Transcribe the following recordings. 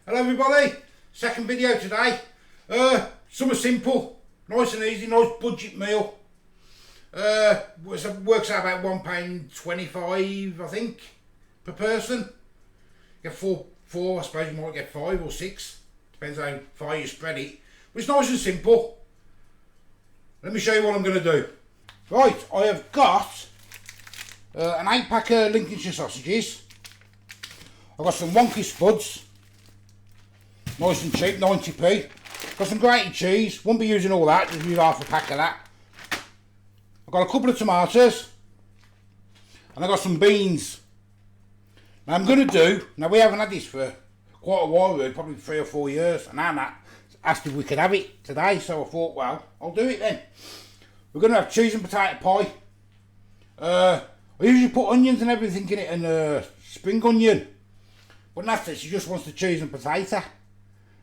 Hello everybody, second video today. Something simple, nice and easy, nice budget meal. Works out about £1.25 I think per person. Get four, I suppose you might get 5 or 6, depends how far you spread it. But it's nice and simple. Let me show you what I'm going to do. Right, I have got an 8-pack of Lincolnshire sausages. I've got some wonky spuds, nice and cheap, 90p. Got some grated cheese, won't be using all that, just use half a pack of that. I've got a couple of tomatoes, and I've got some beans. Now I'm going to do, now we haven't had this for quite a while really, probably 3 or 4 years, and Anna asked if we could have it today, so I thought, well, I'll do it then. We're going to have cheese and potato pie. I usually put onions and everything in it, and spring onion. But that's it, she just wants the cheese and potato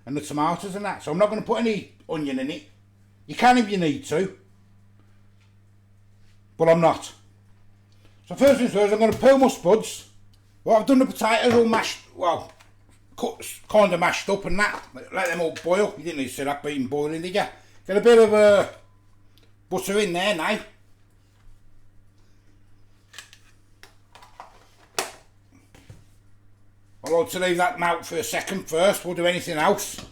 and the tomatoes and that. So I'm not going to put any onion in it. You can if you need to, but I'm not. So first things first, I'm going to peel my spuds. Well, I've done the potatoes all mashed, well, kind of mashed up and that. Let them all boil. You didn't need to see that being boiling, did you? Get a bit of butter in there now. I like to leave that melt for a second first, we'll do anything else.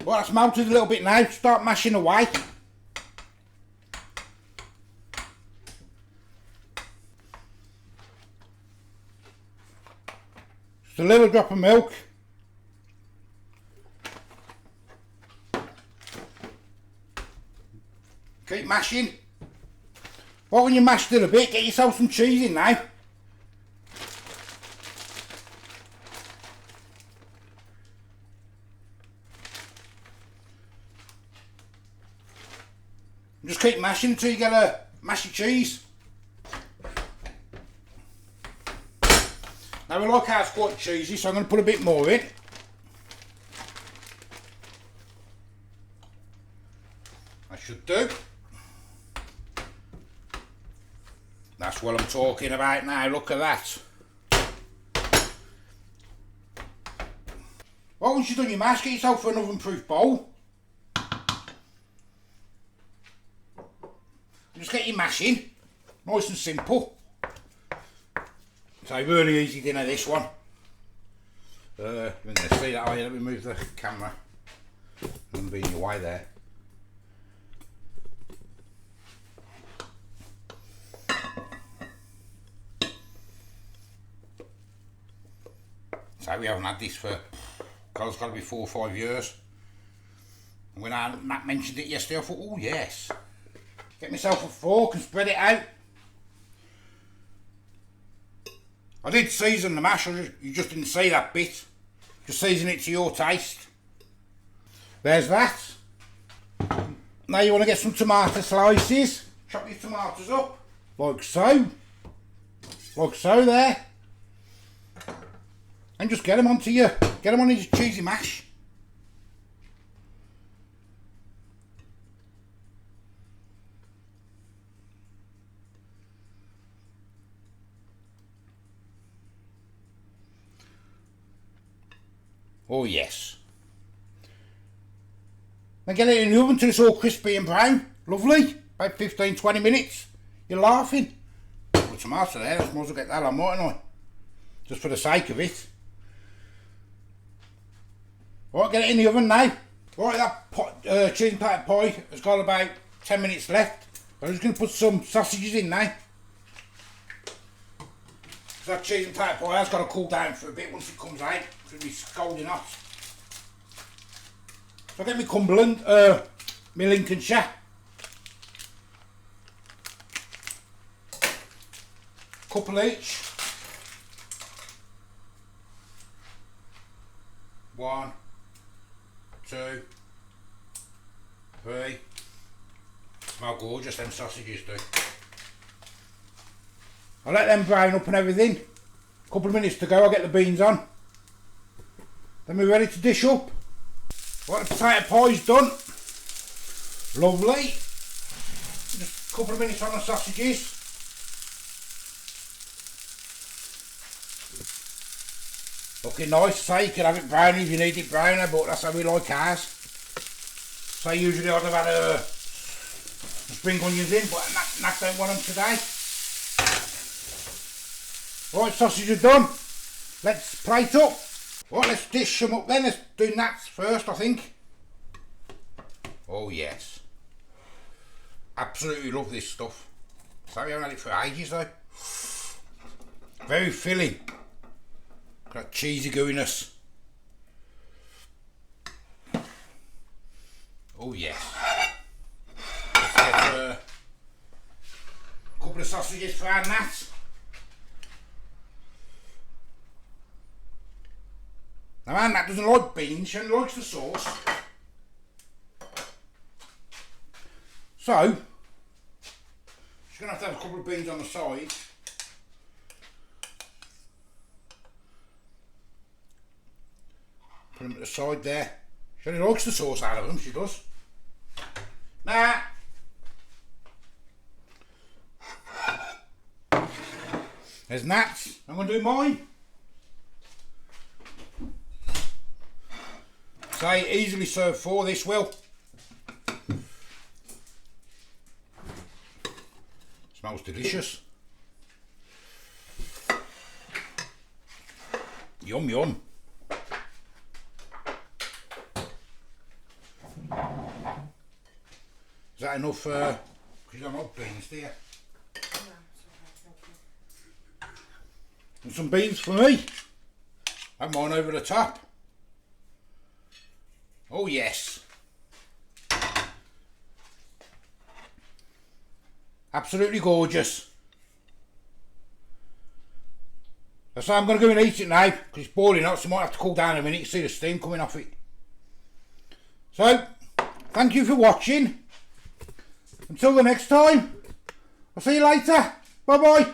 Well, that's melted a little bit now, start mashing away. Just a little drop of milk. Keep mashing. Well, when you mashed it a bit, get yourself some cheese in now. Just keep mashing until you get a mashy cheese. Now we like ours quite cheesy, so I'm going to put a bit more in. I should do. That's what I'm talking about now, look at that. Well, once you've done your mash, get yourself an oven-proof bowl. Just get your mash in, nice and simple. So really easy dinner this one. You're going to see that, let me move the camera. I'm going to be in your way there. So we haven't had this for, God, it's got to be 4 or 5 years. And when Matt mentioned it yesterday, I thought, oh yes. Get myself a fork and spread it out. I did season the mash, you just didn't see that bit. Just season it to your taste. There's that. Now you want to get some tomato slices. Chop your tomatoes up, like so. Like so there. And just get them onto your, get them on your cheesy mash. Oh yes. Then get it in the oven till it's all crispy and brown. Lovely. About 15-20 minutes. You're laughing. Put tomato there, I might as well get that on, mightn't I? Just for the sake of it. Right, get it in the oven now. Right, that cheese and potato pie has got about 10 minutes left. I'm just going to put some sausages in now. So that cheese and potato pie has got to cool down for a bit once it comes out. It's going to be scalding hot. So I get my Cumberland, my Lincolnshire. Couple each. 1, 2, 3. Smell gorgeous, them sausages do. I'll let them brown up and everything. Couple of minutes to go, I'll get the beans on. Then we're ready to dish up. Right, the potato pie's done. Lovely. Just a couple of minutes on the sausages. Looking nice. Say you can have it brown if you need it browner, but that's how we like ours. So usually I'd have had spring onions in, but Nat don't want them today. Right, sausage are done. Let's plate up. Right, let's dish them up then. Let's do Nats first, I think. Oh yes. Absolutely love this stuff. Sorry I haven't had it for ages though. Very filling. Got cheesy gooiness. Oh yes. Let's get a couple of sausages for our Nats. Now our Nat doesn't like beans, she only likes the sauce. So, she's going to have a couple of beans on the side. Put them at the side there. She only likes the sauce out of them, she does. Nah. There's Nats. I'm going to do mine. Say, easily served for this will. Smells delicious. Yum yum. Is that enough? Because you don't like beans, do you? And some beans for me. Have mine over the top. Oh yes. Absolutely gorgeous. So I'm going to go and eat it now because it's boiling hot, so I might have to cool down a minute to see the steam coming off it. So, thank you for watching. Until the next time, I'll see you later. Bye bye.